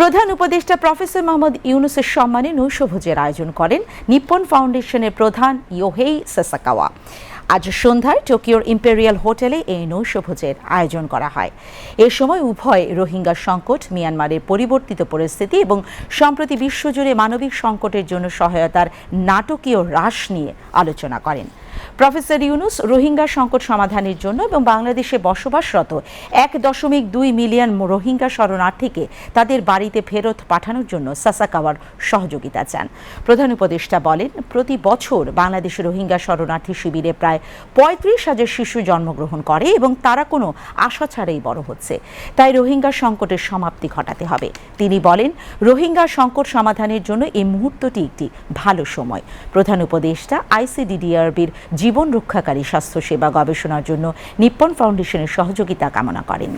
প্রধান উপদেষ্টা প্রফেসর মোহাম্মদ ইউনুসের সম্মানে নৈশভোজের আয়োজন করেন নিপ্পন ফাউন্ডেশনের প্রধান ইয়োহেই সাসাকাওয়া। আজ সন্ধ্যায় টোকিওর ইম্পেরিয়াল হোটেলে এই নৈশভোজের আয়োজন করা হয়। এ সময় উভয় রোহিঙ্গা সংকট, মিয়ানমারের পরিবর্তিত পরিস্থিতি এবং সম্প্রতি বিশ্বজুড়ে মানবিক সংকটের জন্য সহায়তার নাটকীয় হ্রাস নিয়ে আলোচনা করেন। প্রফেসর ইউনুস রোহিঙ্গা সংকট সমাধানের জন্য এবং বাংলাদেশে বসবাসরত 1.2 মিলিয়ন রোহিঙ্গা শরণার্থীকে তাদের বাড়িতে ফেরত পাঠানোর জন্য সাসাকাওয়ার সহযোগিতা চান। প্রধান উপদেষ্টা বলেন, প্রতি বছর বাংলাদেশে রোহিঙ্গা শরণার্থী শিবিরে প্রায় 35,000 শিশু জন্মগ্রহণ করে এবং তারা কোনো আশা ছাড়াই বড় হচ্ছে। তাই রোহিঙ্গা সংকটের সমাপ্তি ঘটাতে হবে। তিনি বলেন, রোহিঙ্গা সংকট সমাধানের জন্য এই মুহূর্তটি একটি ভালো সময়। প্রধান উপদেষ্টা আইসিডিডিআরবির জীবন রক্ষাকারী স্বাস্থ্যসেবা গবেষণার জন্য নিপ্পন ফাউন্ডেশনের সহযোগিতা কামনা করেন।